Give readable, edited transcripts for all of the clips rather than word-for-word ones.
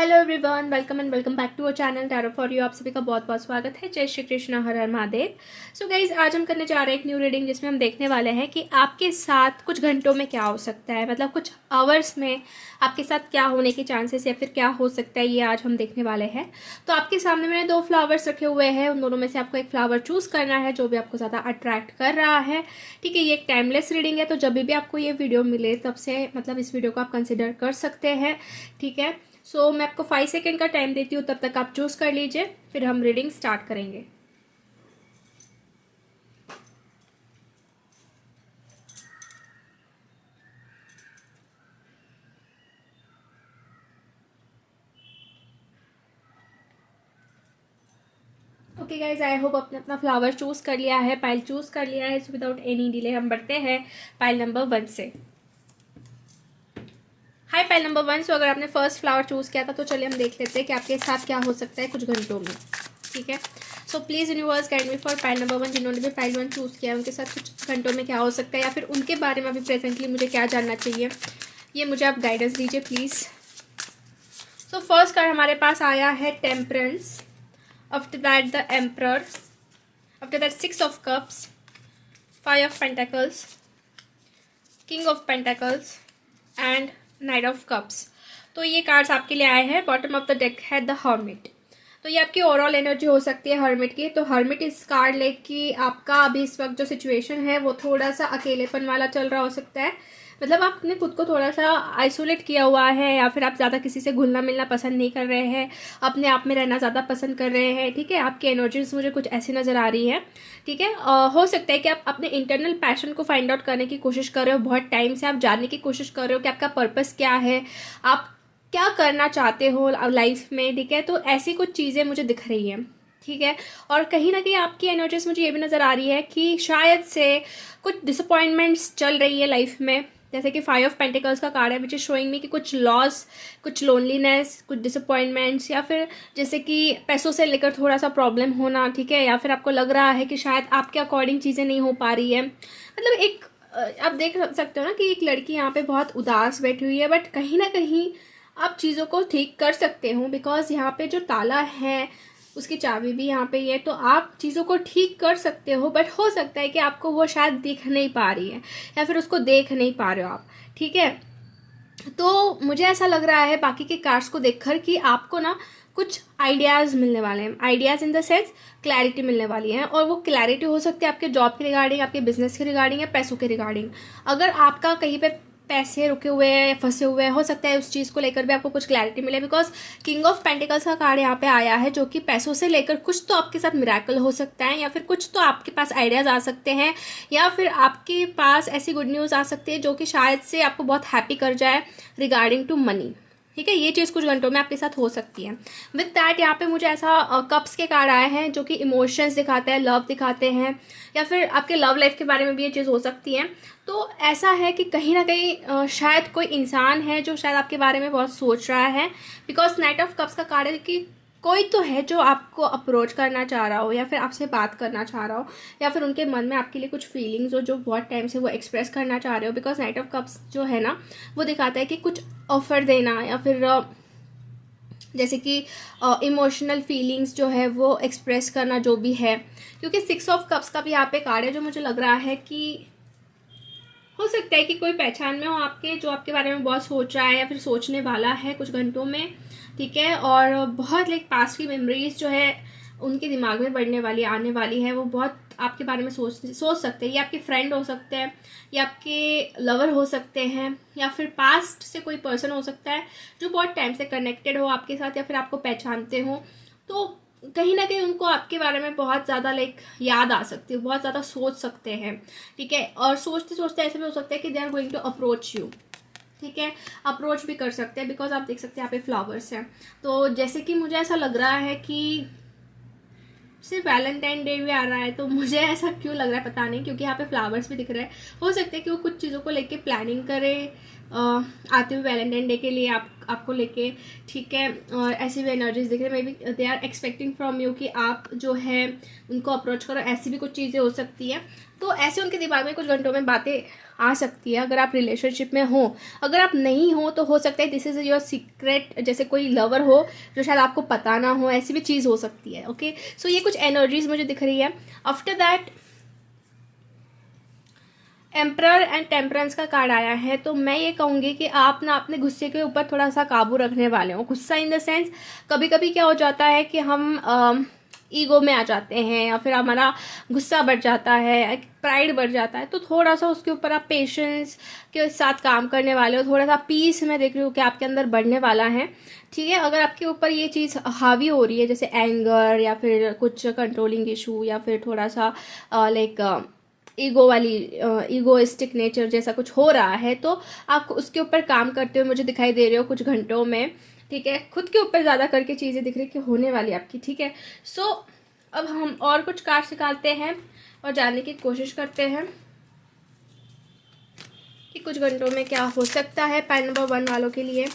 Hello everyone, welcome and welcome back to our channel tarot for you. आप सभी का बहुत बहुत स्वागत है। जय श्री कृष्ण, हर हर महादेव। सो गाइज, आज हम करने जा रहे हैं एक न्यू रीडिंग जिसमें हम देखने वाले हैं कि आपके साथ कुछ घंटों में क्या हो सकता है, मतलब कुछ आवर्स में आपके साथ क्या होने के चांसेस या फिर क्या हो सकता है, ये आज हम देखने वाले हैं। तो आपके सामने मैंने 2 फ्लावर्स रखे हुए हैं, उन दोनों में से आपको एक फ्लावर चूज़ करना है जो भी आपको ज़्यादा अट्रैक्ट कर रहा है। ठीक है, ये एक टाइमलेस रीडिंग है, तो जब भी आपको ये वीडियो मिले तब से मतलब इस वीडियो को आप कंसिडर कर सकते हैं। ठीक है, सो मैं आपको 5 सेकेंड का टाइम देती हूँ, तब तक आप चूज़ कर लीजिए, फिर हम रीडिंग स्टार्ट करेंगे। ओके गाइज, आई होप आपने अपना फ्लावर चूज़ कर लिया है, पाइल चूज़ कर लिया है। सो विदाउट एनी डिले हम बढ़ते हैं पाइल नंबर 1 से। हाय पाइल नंबर 1। सो अगर आपने फर्स्ट फ्लावर चूज़ किया था तो चलिए हम देख लेते हैं कि आपके साथ क्या हो सकता है कुछ घंटों में। ठीक है, so please universe guide me for pile number 1। जिन्होंने भी पाइल 1 चूज़ किया है उनके साथ कुछ घंटों में क्या हो सकता है, या फिर उनके बारे में अभी प्रेजेंटली मुझे क्या जानना चाहिए, ये मुझे आप गाइडेंस दीजिए प्लीज़। सो फर्स्ट कार्ड हमारे पास आया है temperance, after that the emperor, after that 6 of cups, 5 of pentacles, king of pentacles and night of cups. तो ये कार्ड्स आपके लिए आए हैं। बॉटम ऑफ द डेक है द हर्मिट। तो ये आपकी ओवरऑल एनर्जी हो सकती है हर्मिट की। तो हर्मिट इस कार्ड ले कि आपका अभी इस वक्त जो सिचुएशन है वो थोड़ा सा अकेलेपन वाला चल रहा हो सकता है। मतलब आपने खुद को थोड़ा सा आइसोलेट किया हुआ है, या फिर आप ज़्यादा किसी से घुलना मिलना पसंद नहीं कर रहे हैं, अपने आप में रहना ज़्यादा पसंद कर रहे हैं। ठीक है, आपकी एनर्जीज मुझे कुछ ऐसी नज़र आ रही है। ठीक है, हो सकता है कि आप अपने इंटरनल पैशन को फाइंड आउट करने की कोशिश कर रहे हो। बहुत टाइम से आप जानने की कोशिश कर रहे हो कि आपका पर्पस क्या है, आप क्या करना चाहते हो लाइफ में। ठीक है, तो ऐसी कुछ चीज़ें मुझे दिख रही हैं। ठीक है, और कहीं ना कहीं आपकी एनर्जीज मुझे ये भी नज़र आ रही है कि शायद से कुछ डिसअपॉइंटमेंट्स चल रही है लाइफ में। जैसे कि 5 ऑफ पेंटिकल्स का कार्ड है विच इज शोइंग मी कि कुछ लॉस, कुछ लोनलीनेस, कुछ डिसअपॉइंटमेंट्स, या फिर जैसे कि पैसों से लेकर थोड़ा सा प्रॉब्लम होना। ठीक है, या फिर आपको लग रहा है कि शायद आपके अकॉर्डिंग चीज़ें नहीं हो पा रही है। मतलब एक आप देख सकते हो ना कि एक लड़की यहाँ पे बहुत उदास बैठी हुई है, बट कहीं ना कहीं आप चीज़ों को ठीक कर सकते हो, बिकॉज यहाँ पे जो ताला है उसकी चाबी भी यहाँ पे ही है। तो आप चीज़ों को ठीक कर सकते हो, बट हो सकता है कि आपको वो शायद दिख नहीं पा रही है, या फिर उसको देख नहीं पा रहे हो आप। ठीक है, तो मुझे ऐसा लग रहा है बाकी के कार्ड्स को देखकर कि आपको ना कुछ आइडियाज़ मिलने वाले हैं। Ideas in the sense clarity मिलने वाली है, और वो क्लैरिटी हो सकती है आपके जॉब के रिगार्डिंग, आपके बिजनेस के रिगार्डिंग, या पैसों के रिगार्डिंग। अगर आपका कहीं पे पैसे रुके हुए हैं या फंसे हुए हैं, हो सकता है उस चीज़ को लेकर भी आपको कुछ क्लैरिटी मिले, बिकॉज किंग ऑफ पेंटिकल्स का कार्ड यहाँ पे आया है, जो कि पैसों से लेकर कुछ तो आपके साथ मिराकल हो सकता है, या फिर कुछ तो आपके पास आइडियाज़ आ सकते हैं, या फिर आपके पास ऐसी गुड न्यूज़ आ सकती है जो कि शायद से आपको बहुत हैप्पी कर जाए रिगार्डिंग टू मनी। ठीक है, ये चीज़ कुछ घंटों में आपके साथ हो सकती है। विद दैट यहाँ पे मुझे ऐसा कप्स के कार्ड आए हैं जो कि इमोशंस दिखाते हैं, लव दिखाते हैं, या फिर आपके लव लाइफ के बारे में भी ये चीज़ हो सकती है। तो ऐसा है कि कहीं ना कहीं शायद कोई इंसान है जो शायद आपके बारे में बहुत सोच रहा है, बिकॉज नाइट ऑफ कप्स का कार्ड है कि कोई तो है जो आपको अप्रोच करना चाह रहा हो, या फिर आपसे बात करना चाह रहा हो, या फिर उनके मन में आपके लिए कुछ फीलिंग्स हो जो बहुत टाइम से वो एक्सप्रेस करना चाह रहे हो। बिकॉज नाइट ऑफ कप्स जो है ना वो दिखाता है कि कुछ ऑफर देना, या फिर जैसे कि इमोशनल फीलिंग्स जो है वो एक्सप्रेस करना, जो भी है। क्योंकि 6 ऑफ कप्स का भी यहाँ पे कार्ड है, जो मुझे लग रहा है कि हो सकता है कि कोई पहचान में हो आपके, जो आपके बारे में बहुत सोच रहा है या फिर सोचने वाला है कुछ घंटों में। ठीक है, और बहुत लाइक पास्ट की मेमोरीज जो है उनके दिमाग में बढ़ने वाली, आने वाली है। वो बहुत आपके बारे में सोच सकते हैं। ये आपके फ्रेंड हो सकते हैं, या आपके लवर हो सकते हैं, या फिर पास्ट से कोई पर्सन हो सकता है जो बहुत टाइम से कनेक्टेड हो आपके साथ, या फिर आपको पहचानते हो। तो कहीं ना कहीं उनको आपके बारे में बहुत ज़्यादा लाइक याद आ सकती है, बहुत ज़्यादा सोच सकते हैं। ठीक है, और सोचते सोचते ऐसे भी हो सकता है कि they are going to approach you. ठीक है, अप्रोच भी कर सकते हैं, बिकॉज आप देख सकते हैं यहाँ पे फ्लावर्स हैं। तो जैसे कि मुझे ऐसा लग रहा है कि सिर्फ वैलेंटाइन डे भी आ रहा है, तो मुझे ऐसा क्यों लग रहा है पता नहीं, क्योंकि यहाँ पे फ्लावर्स भी दिख रहे हैं। हो सकता है कि वो कुछ चीज़ों को लेके प्लानिंग करे आते हुए वैलेंटाइन डे के लिए आपको लेके। ठीक है, और ऐसी भी एनर्जीज दिख रही है। Maybe they are expecting from you कि आप जो है उनको अप्रोच करो, ऐसी भी कुछ चीज़ें हो सकती है। तो ऐसे उनके दिमाग में कुछ घंटों में बातें आ सकती है अगर आप रिलेशनशिप में हो। अगर आप नहीं हो तो हो सकता है दिस इज़ योर सीक्रेट, जैसे कोई लवर हो जो शायद आपको पता ना हो, ऐसी भी चीज़ हो सकती है। ओके, सो ये कुछ एनर्जीज मुझे दिख रही है। After that emperor and temperance का कार्ड आया है, तो मैं ये कहूँगी कि आप ना अपने गुस्से के ऊपर थोड़ा सा काबू रखने वाले हो। गुस्सा इन द सेंस, कभी कभी क्या हो जाता है कि हम ईगो में आ जाते हैं या फिर हमारा गुस्सा बढ़ जाता है, प्राइड बढ़ जाता है, तो थोड़ा सा उसके ऊपर आप पेशेंस के साथ काम करने वाले हो। थोड़ा सा पीस मैं देख रही हूँ कि आपके अंदर बढ़ने वाला है। ठीक है, अगर आपके ऊपर ये चीज़ हावी हो रही है, जैसे एंगर या फिर कुछ कंट्रोलिंग इशू या फिर थोड़ा सा लाइक ईगो वाली ईगोइस्टिक नेचर जैसा कुछ हो रहा है, तो आप उसके ऊपर काम करते हुए मुझे दिखाई दे रहे हो कुछ घंटों में। ठीक है, खुद के ऊपर ज़्यादा करके चीज़ें दिख रही कि होने वाली आपकी। ठीक है, सो अब हम और कुछ कार्ड्स निकालते हैं और जानने की कोशिश करते हैं कि कुछ घंटों में क्या हो सकता है पैन नंबर 1 वालों के लिए।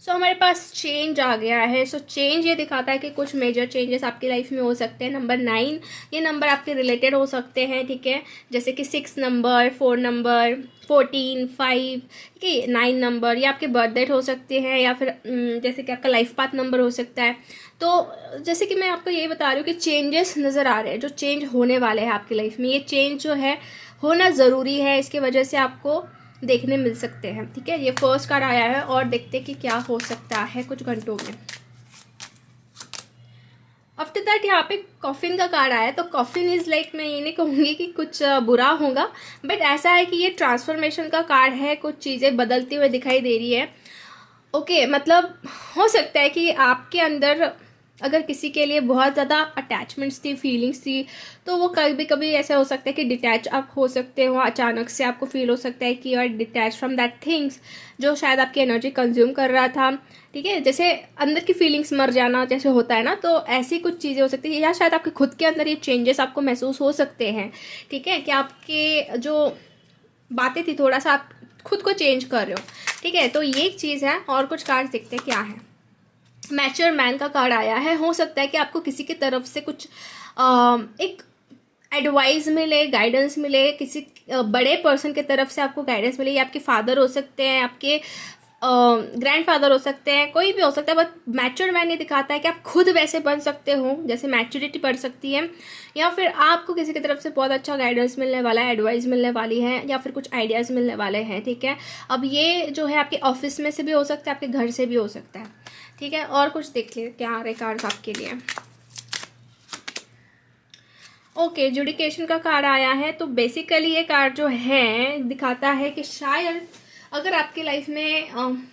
सो हमारे पास चेंज आ गया है। सो चेंज ये दिखाता है कि कुछ मेजर चेंजेस आपकी लाइफ में हो सकते हैं। नंबर 9, ये नंबर आपके रिलेटेड हो सकते हैं। ठीक है, जैसे कि 6 नंबर, 4 नंबर, 14, 5, ठीक है, 9 नंबर, ये आपके बर्थ डेट हो सकते हैं या फिर जैसे कि आपका लाइफ पाथ नंबर हो सकता है। तो जैसे कि मैं आपको यही बता रही हूँ कि चेंजेस नज़र आ रहे हैं, जो चेंज होने वाले हैं आपकी लाइफ में। ये चेंज जो है होना ज़रूरी है, इसके वजह से आपको देखने मिल सकते हैं। ठीक है, ये फर्स्ट कार्ड आया है और देखते हैं कि क्या हो सकता है कुछ घंटों में। आफ्टर दैट यहाँ पे कॉफिन का कार्ड आया है, तो कॉफिन इज़ लाइक, मैं ये नहीं कहूँगी कि कुछ बुरा होगा, बट ऐसा है कि ये ट्रांसफॉर्मेशन का कार्ड है, कुछ चीज़ें बदलती हुए दिखाई दे रही है। ओके, मतलब हो सकता है कि आपके अंदर अगर किसी के लिए बहुत ज़्यादा अटैचमेंट्स थी, फीलिंग्स थी, तो वो कभी कभी ऐसा हो सकता है कि डिटैच आप हो सकते हो। अचानक से आपको फील हो सकता है कि you are detach from that things जो शायद आपकी एनर्जी कंज्यूम कर रहा था। ठीक है, जैसे अंदर की फीलिंग्स मर जाना जैसे होता है ना, तो ऐसी कुछ चीज़ें हो सकती है, या शायद आपके खुद के अंदर ये चेंजेस आपको महसूस हो सकते हैं। ठीक है, कि आपके जो बातें थी थोड़ा सा आप खुद को चेंज कर रहे हो। ठीक है, तो ये एक चीज़ है। और कुछ कार्ड देखते हैं क्या है। मैच्योर मैन का कार्ड आया है। हो सकता है कि आपको किसी की तरफ से कुछ एक एडवाइस मिले, गाइडेंस मिले, किसी बड़े पर्सन की तरफ से आपको गाइडेंस मिले। ये आपके फादर हो सकते हैं, आपके ग्रैंडफादर हो सकते हैं, कोई भी हो सकता है। बट मैच्योर मैन ये दिखाता है कि आप खुद वैसे बन सकते हो, जैसे मैच्योरिटी बढ़ सकती है, या फिर आपको किसी की तरफ से बहुत अच्छा गाइडेंस मिलने वाला है, एडवाइस मिलने वाली है, या फिर कुछ आइडियाज़ मिलने वाले हैं। ठीक है, अब ये जो है आपके ऑफिस में से भी हो सकता है, आपके घर से भी हो सकता है। ठीक है, और कुछ देख लें क्या आ रहे कार्ड्स आपके लिए। ओके, जुडिकेशन का कार्ड आया है। तो बेसिकली ये कार्ड जो है दिखाता है कि शायद अगर आपकी लाइफ में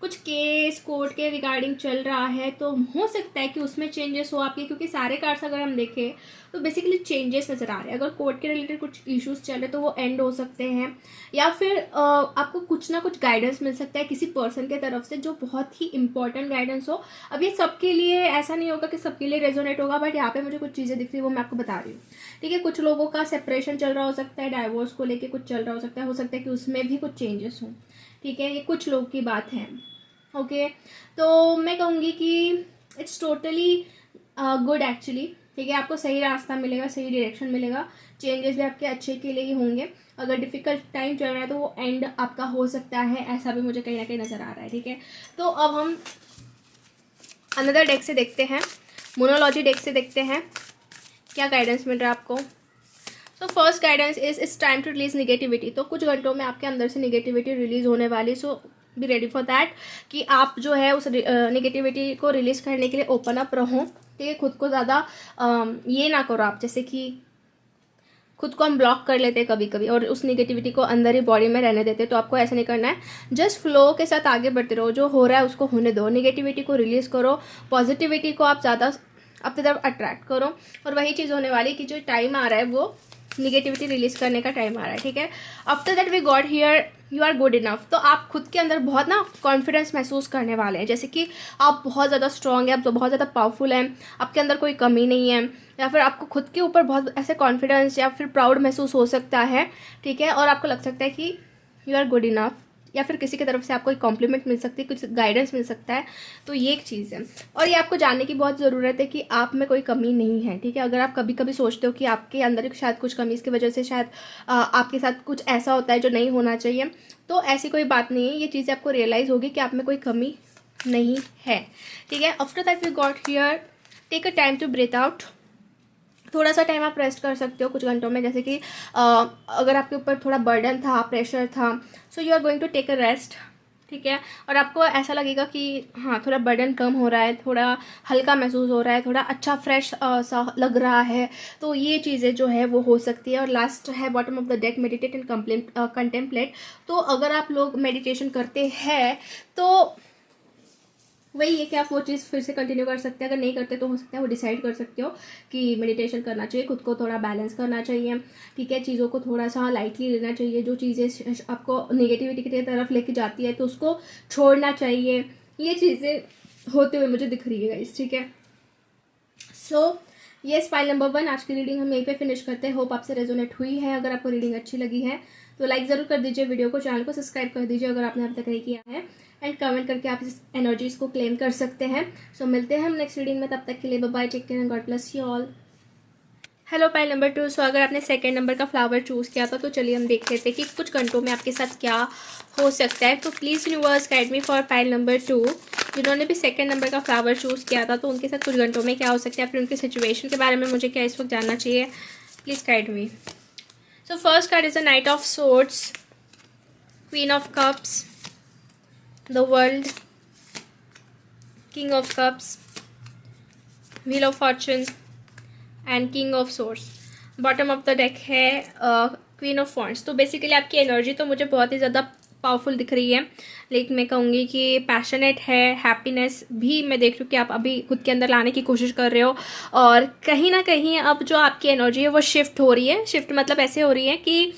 कुछ केस कोर्ट के रिगार्डिंग चल रहा है, तो हो सकता है कि उसमें चेंजेस हो आपके, क्योंकि सारे कार्ड्स अगर हम देखें तो बेसिकली चेंजेस नज़र आ रहे हैं। अगर कोर्ट के रिलेटेड कुछ इश्यूज चल रहे तो वो एंड हो सकते हैं, या फिर आपको कुछ ना कुछ गाइडेंस मिल सकता है किसी पर्सन के तरफ से जो बहुत ही इंपॉर्टेंट गाइडेंस हो। अब ये सबके लिए ऐसा नहीं होगा कि सबके लिए रेजोनेट होगा, बट यहाँ पे मुझे कुछ चीज़ें दिख रही है वो मैं आपको बता रही हूँ। ठीक है, कुछ लोगों का सेपरेशन चल रहा हो सकता है, डाइवोर्स को लेके कुछ चल रहा हो सकता है कि उसमें भी कुछ चेंजेस हों। ठीक है, ये कुछ लोग की बात है। ओके, तो मैं कहूँगी कि इट्स टोटली गुड एक्चुअली। ठीक है, आपको सही रास्ता मिलेगा, सही डायरेक्शन मिलेगा, चेंजेस भी आपके अच्छे के लिए ही होंगे। अगर डिफ़िकल्ट टाइम चल रहा है तो वो एंड आपका हो सकता है, ऐसा भी मुझे कहीं ना कहीं नज़र आ रहा है। ठीक है, तो अब हम अनदर डेक से देखते हैं, मोनोलॉजी डेक से देखते हैं क्या गाइडेंस मिल रहा है आपको। तो first guidance is time to release negativity. तो कुछ घंटों में आपके अंदर से निगेटिविटी रिलीज होने वाली। सो बी रेडी फॉर दैट कि आप जो है उस निगेटिविटी को रिलीज करने के लिए ओपन अप रहो। ठीक है, खुद को ज़्यादा ये ना करो आप, जैसे कि खुद को हम ब्लॉक कर लेते हैं कभी कभी और उस निगेटिविटी को अंदर ही बॉडी में रहने देते हैं। तो आपको ऐसा नहीं करना है, जस्ट फ्लो के साथ आगे बढ़ते रहो, जो हो रहा है उसको होने दो, निगेटिविटी को रिलीज करो, पॉजिटिविटी को आप ज़्यादा अपनी तरफ अट्रैक्ट करो। और वही चीज़ होने वाली कि जो टाइम आ रहा है वो निगेटिविटी रिलीज करने का टाइम आ रहा है। ठीक है, after that we got here you are good enough. तो आप खुद के अंदर बहुत ना कॉन्फिडेंस महसूस करने वाले हैं, जैसे कि आप बहुत ज़्यादा स्ट्रॉन्ग हैं, आप बहुत ज़्यादा पावरफुल हैं, आपके अंदर कोई कमी नहीं है, या फिर आपको खुद के ऊपर बहुत ऐसे कॉन्फिडेंस या फिर प्राउड महसूस हो सकता है। ठीक है, और आपको लग सकता है कि यू आर गुड इनफ, या फिर किसी की तरफ से आपको एक कॉम्प्लीमेंट मिल सकती है, कुछ गाइडेंस मिल सकता है। तो ये एक चीज़ है, और ये आपको जानने की बहुत ज़रूरत है कि आप में कोई कमी नहीं है, ठीक है। अगर आप कभी कभी सोचते हो कि आपके अंदर शायद कुछ कमी, इसकी वजह से शायद आपके साथ कुछ ऐसा होता है जो नहीं होना चाहिए, तो ऐसी कोई बात नहीं है। ये चीज़ें आपको रियलाइज़ होगी कि आप में कोई कमी नहीं है, ठीक है। After that we got here, take a time to breathe out. थोड़ा सा टाइम आप रेस्ट कर सकते हो कुछ घंटों में, जैसे कि अगर आपके ऊपर थोड़ा बर्डन था, प्रेशर था, so you are going to take a rest, ठीक है। और आपको ऐसा लगेगा कि हाँ, थोड़ा बर्डन कम हो रहा है, थोड़ा हल्का महसूस हो रहा है, थोड़ा अच्छा फ्रेश सा लग रहा है। तो ये चीज़ें जो है वो हो सकती है। और लास्ट है bottom of the deck, meditate and contemplate. तो अगर आप लोग मेडिटेशन करते हैं तो वही है कि आप वो चीज़ फिर से कंटिन्यू कर सकते हैं। अगर नहीं करते तो हो सकता है वो डिसाइड कर सकते हो कि मेडिटेशन करना चाहिए, खुद को थोड़ा बैलेंस करना चाहिए, ठीक है। चीज़ों को थोड़ा सा लाइटली लेना चाहिए, जो चीज़ें आपको नेगेटिविटी की तरफ लेके जाती है तो उसको छोड़ना चाहिए। ये चीज़ें होते हुए मुझे दिख रही है गाइस, ठीक है। सो ये फाइल नंबर 1 आज की रीडिंग हम यहीं पे फिनिश करते हैं। होप आपसे रेजोनेट हुई है। अगर आपको रीडिंग अच्छी लगी है तो लाइक ज़रूर कर दीजिए वीडियो को, चैनल को सब्सक्राइब कर दीजिए अगर आपने अब तक नहीं किया है, एंड कमेंट करके आप इस एनर्जीज को क्लेम कर सकते हैं। सो मिलते हैं हम नेक्स्ट रीडिंग में, तब तक के लिए bye bye, take care and God bless you all. Hello pile number 2। So अगर आपने सेकंड नंबर का फ्लावर चूज़ किया था तो चलिए हम देख लेते हैं कि कुछ घंटों में आपके साथ क्या हो सकता है। तो please universe guide me for pile number 2। जिन्होंने भी सेकंड नंबर का फ्लावर चूज़ किया था तो उनके साथ कुछ घंटों में क्या हो सकता है, फिर उनकी सिचुएशन के बारे में मुझे क्या इस वक्त जानना चाहिए, please guide me. So first card is a night of swords, queen of cups, the world, king of cups, wheel of Fortune and king of source. Bottom of the deck है क्वीन ऑफ वॉन्ड्स। तो basically आपकी energy तो मुझे बहुत ही ज़्यादा powerful दिख रही है, लेकिन मैं कहूँगी कि पैशनेट है, हैप्पीनेस भी मैं देख रही हूँ कि आप अभी खुद के अंदर लाने की कोशिश कर रहे हो। और कहीं ना कहीं अब जो आपकी एनर्जी है वो शिफ्ट हो रही है। शिफ्ट मतलब ऐसे हो रही है कि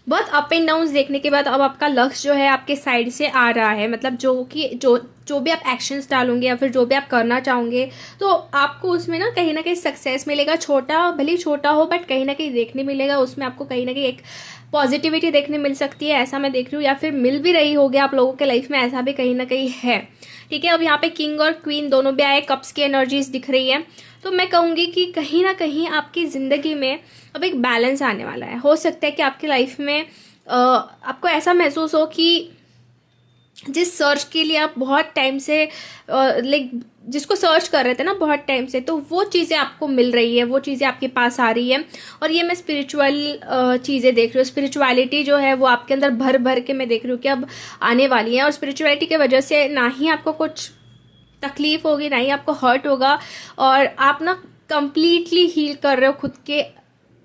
बहुत अप एंड डाउन्स देखने के बाद अब आपका लक्ष्य जो है आपके साइड से आ रहा है। मतलब जो भी आप एक्शंस डालोगे या फिर जो भी आप करना चाहोगे तो आपको उसमें ना कहीं सक्सेस मिलेगा। छोटा भले ही छोटा हो, बट कहीं ना कहीं देखने मिलेगा उसमें आपको, कहीं ना कहीं एक पॉजिटिविटी देखने मिल सकती है, ऐसा मैं देख रही हूँ। या फिर मिल भी रही होगी आप लोगों के लाइफ में, ऐसा भी कहीं ना कहीं है, ठीक है। अब यहाँ पे किंग और क्वीन दोनों भी आए, कप्स की एनर्जीज दिख रही है। तो मैं कहूँगी कि कहीं ना कहीं आपकी ज़िंदगी में अब एक बैलेंस आने वाला है। हो सकता है कि आपकी लाइफ में आपको ऐसा महसूस हो कि जिस सर्च के लिए आप बहुत टाइम से लाइक जिसको सर्च कर रहे थे ना बहुत टाइम से, तो वो चीज़ें आपको मिल रही है, वो चीज़ें आपके पास आ रही है। और ये मैं स्पिरिचुअल चीज़ें देख रही हूँ। स्पिरिचुअलिटी जो है वो आपके अंदर भर भर के मैं देख रही हूँ कि अब आने वाली है। और स्पिरिचुअलिटी की वजह से ना ही आपको कुछ तकलीफ होगी, ना ही आपको हर्ट होगा, और आप ना कंप्लीटली हील कर रहे हो खुद के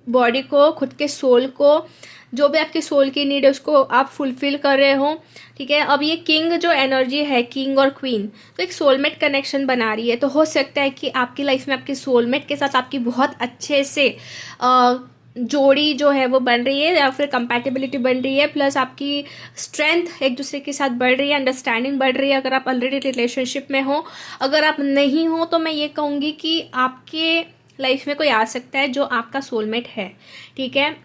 बॉडी को, खुद के सोल को। जो भी आपके सोल की नीड है उसको आप फुलफिल कर रहे हो, ठीक है। अब ये किंग जो एनर्जी है, किंग और क्वीन, तो एक सोलमेट कनेक्शन बना रही है। तो हो सकता है कि आपकी लाइफ में आपके सोलमेट के साथ आपकी बहुत अच्छे से जोड़ी जो है वो बन रही है, या फिर कंपैटिबिलिटी बन रही है, प्लस आपकी स्ट्रेंथ एक दूसरे के साथ बढ़ रही है, अंडरस्टैंडिंग बढ़ रही है। अगर आप ऑलरेडी रिलेशनशिप में हो, अगर आप नहीं हो तो मैं ये कहूँगी कि आपके लाइफ में कोई आ सकता है जो आपका सोलमेट है, ठीक है,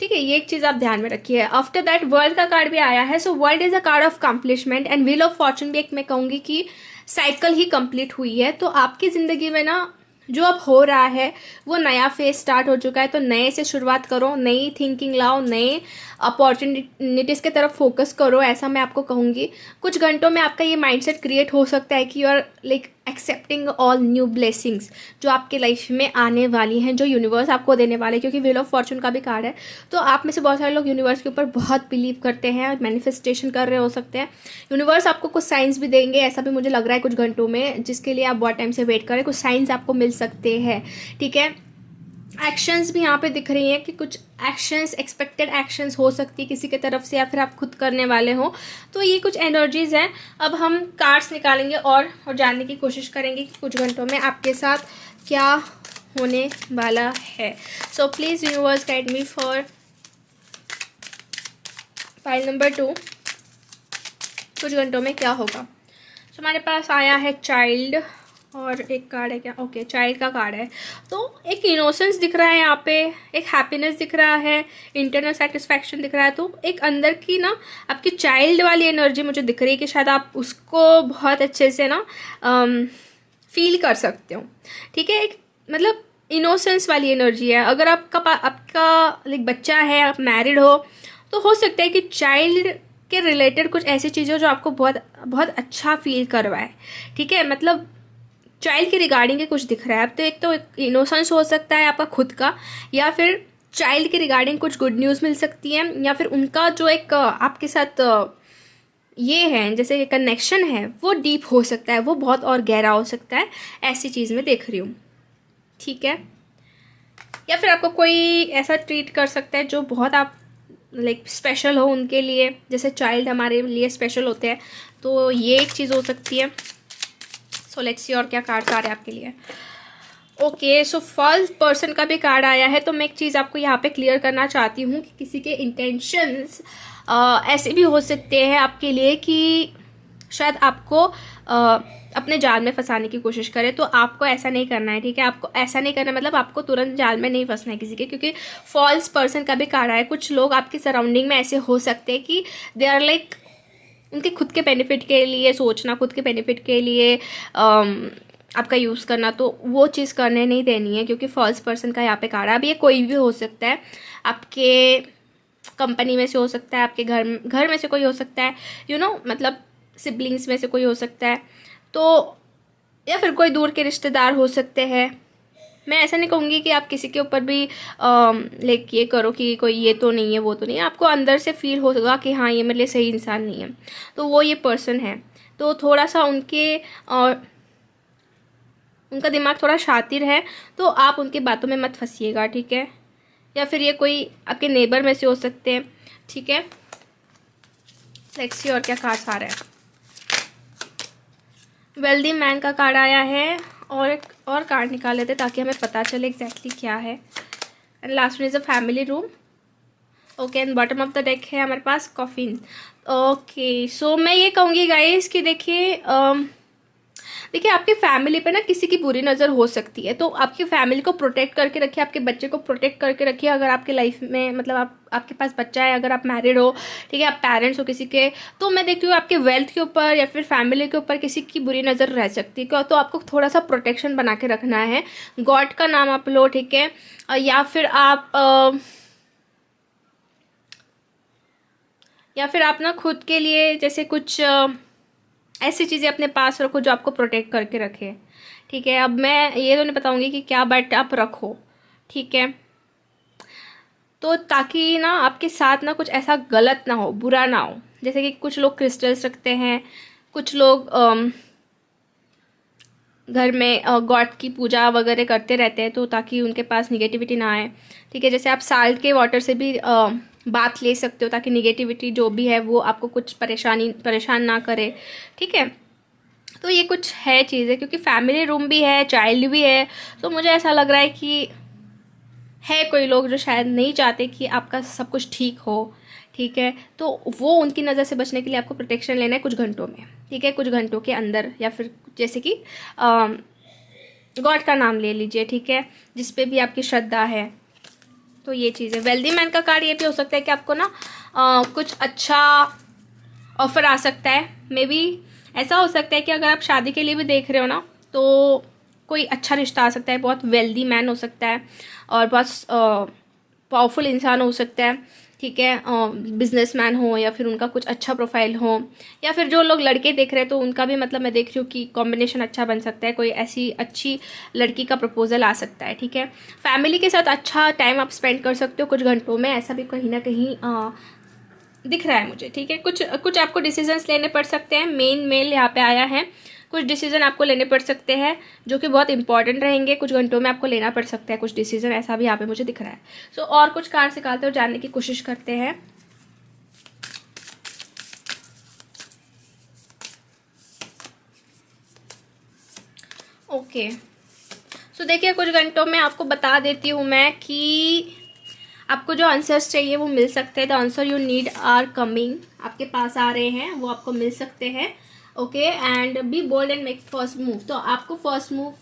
ठीक है। ये एक चीज आप ध्यान में रखिए। आफ्टर दैट वर्ल्ड का कार्ड भी आया है। So world is a card of complement, and wheel of fortune भी एक मैं कहूंगी कि साइकिल ही कंप्लीट हुई है। तो आपकी जिंदगी में ना जो अब हो रहा है वो नया फेज स्टार्ट हो चुका है। तो नए से शुरुआत करो, नई थिंकिंग लाओ, नए अपॉर्चुनिटीज़ की तरफ फोकस करो, ऐसा मैं आपको कहूँगी। कुछ घंटों में आपका ये माइंडसेट क्रिएट हो सकता है कि you are like accepting all new blessings जो आपके लाइफ में आने वाली हैं, जो यूनिवर्स आपको देने वाले हैं, क्योंकि व्हील ऑफ फॉर्चून का भी कार्ड है। तो आप में से बहुत सारे लोग यूनिवर्स के ऊपर बहुत बिलीव करते हैं, मैनिफेस्टेशन कर रहे हो सकते हैं। यूनिवर्स आपको कुछ साइंस भी देंगे, ऐसा भी मुझे लग रहा है कुछ घंटों में, जिसके लिए आप बहुत टाइम से वेट करें। कुछ साइंस आपको मिल सकते हैं, ठीक है। एक्शंस भी यहाँ पे दिख रही हैं कि कुछ एक्शंस, एक्सपेक्टेड एक्शंस हो सकती है किसी की तरफ से, या फिर आप खुद करने वाले हो। तो ये कुछ एनर्जीज हैं। अब हम कार्ड्स निकालेंगे और जानने की कोशिश करेंगे कि कुछ घंटों में आपके साथ क्या होने वाला है। So please universe guide me for file number 2। कुछ घंटों में क्या होगा। सो हमारे पास आया है चाइल्ड, और एक कार्ड है क्या, ओके चाइल्ड का कार्ड है। तो एक इनोसेंस दिख रहा है यहाँ पे, एक हैप्पीनेस दिख रहा है, इंटरनल सेटिस्फैक्शन दिख रहा है। तो एक अंदर की ना आपकी चाइल्ड वाली एनर्जी मुझे दिख रही है कि शायद आप उसको बहुत अच्छे से ना फील कर सकते हो, ठीक है। एक मतलब इनोसेंस वाली एनर्जी है। अगर आपका लाइक बच्चा है, आप मैरिड हो, तो हो सकता है कि चाइल्ड के रिलेटेड कुछ ऐसी चीज़ें हो जो आपको बहुत बहुत अच्छा फील करवाए, ठीक है। मतलब चाइल्ड के रिगार्डिंग के कुछ दिख रहा है। अब तो एक इनोसेंस हो सकता है आपका खुद का, या फिर चाइल्ड के रिगार्डिंग कुछ गुड न्यूज़ मिल सकती है, या फिर उनका जो एक आपके साथ ये है जैसे कनेक्शन है वो डीप हो सकता है, वो बहुत और गहरा हो सकता है। ऐसी चीज़ मैं देख रही हूँ, ठीक है। या फिर आपको कोई ऐसा ट्रीट कर सकता है जो बहुत आप लाइक स्पेशल हो उनके लिए, जैसे चाइल्ड हमारे लिए स्पेशल होते हैं। तो ये एक चीज़ हो सकती है। सो लेट्स सी और क्या कार्ड्स आ रहे हैं आपके लिए। ओके, सो फर्स्ट पर्सन का भी कार्ड आया है। तो मैं एक चीज़ आपको यहाँ पे क्लियर करना चाहती हूँ कि किसी के इंटेंशंस ऐसे भी हो सकते हैं आपके लिए कि शायद आपको अपने जाल में फंसाने की कोशिश करे। तो आपको ऐसा नहीं करना है, ठीक है। आपको ऐसा नहीं करना, मतलब आपको तुरंत जाल में नहीं फंसना है किसी के, क्योंकि फॉल्स पर्सन का भी कार्ड आया है। कुछ लोग आपके सराउंडिंग में ऐसे हो सकते हैं कि दे आर लाइक उनके खुद के बेनिफिट के लिए सोचना, खुद के बेनिफिट के लिए आपका यूज़ करना, तो वो चीज़ करने नहीं देनी है, क्योंकि फॉल्स पर्सन का यहाँ पे कार्ड है। अब ये कोई भी हो सकता है, आपके कंपनी में से हो सकता है, आपके घर में से कोई हो सकता है, मतलब सिबलिंग्स में से कोई हो सकता है, तो या फिर कोई दूर के रिश्तेदार हो सकते हैं। मैं ऐसा नहीं कहूँगी कि आप किसी के ऊपर भी लाइक ये करो कि कोई ये तो नहीं है, वो तो नहीं है। आपको अंदर से फील होगा कि हाँ ये मेरे लिए सही इंसान नहीं है, तो वो ये पर्सन है। तो थोड़ा सा उनका दिमाग थोड़ा शातिर है, तो आप उनकी बातों में मत फंसिएगा, ठीक है। या फिर ये कोई आपके नेबर में से हो सकते हैं, ठीक है। लेट्स सी और क्या कार्ड्स आ रहे हैं। वेल्दी मैन का कार्ड आया है, और एक और कार्ड निकाल लेते ताकि हमें पता चले एग्जैक्टली क्या है। And last one is a family room. Okay, and bottom of the deck है हमारे पास कॉफिन। ओके, सो मैं ये कहूँगी गाइस कि देखिए आपकी फैमिली पे ना किसी की बुरी नज़र हो सकती है, तो आपकी फैमिली को प्रोटेक्ट करके रखिए, आपके बच्चे को प्रोटेक्ट करके रखिए। अगर आपके लाइफ में मतलब आपके पास बच्चा है, अगर आप मैरिड हो, ठीक है, आप पेरेंट्स हो किसी के, तो मैं देखती हूँ आपके वेल्थ के ऊपर या फिर फैमिली के ऊपर किसी की बुरी नज़र रह सकती है, तो आपको थोड़ा सा प्रोटेक्शन बना के रखना है। गॉड का नाम आप लो, ठीक है, या फिर आप ना खुद के लिए जैसे कुछ ऐसी चीज़ें अपने पास रखो जो आपको प्रोटेक्ट करके रखे, ठीक है। अब मैं ये तो नहीं बताऊंगी कि क्या, बट आप रखो, ठीक है। तो ताकि ना आपके साथ ना कुछ ऐसा गलत ना हो, बुरा ना हो। जैसे कि कुछ लोग क्रिस्टल्स रखते हैं, कुछ लोग घर में गॉड की पूजा वगैरह करते रहते हैं, तो ताकि उनके पास निगेटिविटी ना आए, ठीक है। जैसे आप साल्ट के वाटर से भी बात ले सकते हो ताकि निगेटिविटी जो भी है वो आपको कुछ परेशान ना करे, ठीक है। तो ये कुछ है चीज़ें, क्योंकि फैमिली रूम भी है, चाइल्ड भी है, तो मुझे ऐसा लग रहा है कि है कोई लोग जो शायद नहीं चाहते कि आपका सब कुछ ठीक हो, ठीक है। तो वो उनकी नज़र से बचने के लिए आपको प्रोटेक्शन लेना है कुछ घंटों में, ठीक है, कुछ घंटों के अंदर। या फिर जैसे कि गॉड का नाम ले लीजिए, ठीक है, जिस पे भी आपकी श्रद्धा है। तो ये चीज़ है। वेल्दी मैन का कार्ड ये भी हो सकता है कि आपको ना कुछ अच्छा ऑफर आ सकता है। मे बी ऐसा हो सकता है कि अगर आप शादी के लिए भी देख रहे हो ना, तो कोई अच्छा रिश्ता आ सकता है। बहुत वेल्दी मैन हो सकता है और बहुत पावरफुल इंसान हो सकता है, ठीक है। बिजनेसमैन हो या फिर उनका कुछ अच्छा प्रोफाइल हो, या फिर जो लोग लड़के देख रहे हैं तो उनका भी मतलब मैं देख रही हूँ कि कॉम्बिनेशन अच्छा बन सकता है। कोई ऐसी अच्छी लड़की का प्रपोजल आ सकता है, ठीक है। फैमिली के साथ अच्छा टाइम आप स्पेंड कर सकते हो कुछ घंटों में, ऐसा भी कहीं ना कहीं दिख रहा है मुझे, ठीक है। कुछ आपको डिसीजंस लेने पड़ सकते हैं। मेल यहाँ पे आया है, कुछ डिसीजन आपको लेने पड़ सकते हैं जो कि बहुत इंपॉर्टेंट रहेंगे। कुछ घंटों में आपको लेना पड़ सकता है कुछ डिसीजन, ऐसा भी यहाँ पे मुझे दिख रहा है। सो और कुछ कार्ड निकालते हुए जानने की कोशिश करते हैं। ओके, सो देखिए कुछ घंटों में आपको बता देती हूँ मैं कि आपको जो आंसर्स चाहिए वो मिल सकते हैं। The answer you need are coming, आपके पास आ रहे हैं, वो आपको मिल सकते हैं। Okay, and be bold and make first move. तो आपको फर्स्ट मूव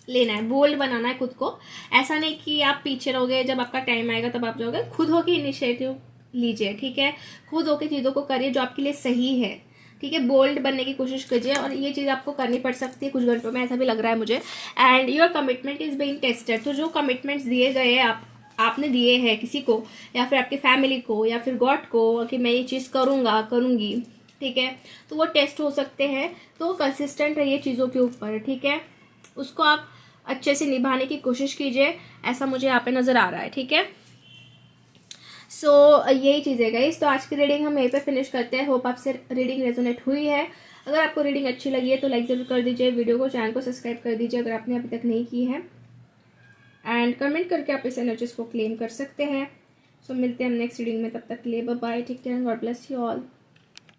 लेना है, बोल्ड बनाना है खुद को। ऐसा नहीं कि आप पीछे रहोगे, जब आपका टाइम आएगा तब आप जाओगे। खुद होके इनिशिएटिव लीजिए, ठीक है। खुद होके चीज़ों को करिए जो आपके लिए सही है, ठीक है। बोल्ड बनने की कोशिश कीजिए, और ये चीज़ आपको करनी पड़ सकती है कुछ घंटों में, ऐसा भी लग रहा है मुझे। And your commitment is being tested. तो जो कमिटमेंट्स दिए गए हैं आपने दिए हैं किसी को, या फिर आपकी फैमिली को, या फिर गॉड को, कि मैं ये चीज़ करूँगा, करूँगी, ठीक है, तो वो टेस्ट हो सकते हैं। तो कंसिस्टेंट रहिए चीज़ों के ऊपर, ठीक है। उसको आप अच्छे से निभाने की कोशिश कीजिए, ऐसा मुझे यहाँ पे नज़र आ रहा है, ठीक है। सो यही चीज़ें गाइस। तो आज की रीडिंग हम यहीं पे फिनिश करते हैं। होप आपसे रीडिंग रेजोनेट हुई है। अगर आपको रीडिंग अच्छी लगी है तो लाइक ज़रूर कर दीजिए, वीडियो को, चैनल को सब्सक्राइब कर दीजिए अगर आपने अभी तक नहीं की है, एंड कमेंट करके आप इस एनर्जीज को क्लेम कर सकते हैं। सो मिलते हैं हम नेक्स्ट रीडिंग में, तब तक के लिए bye bye, take care and God bless you all.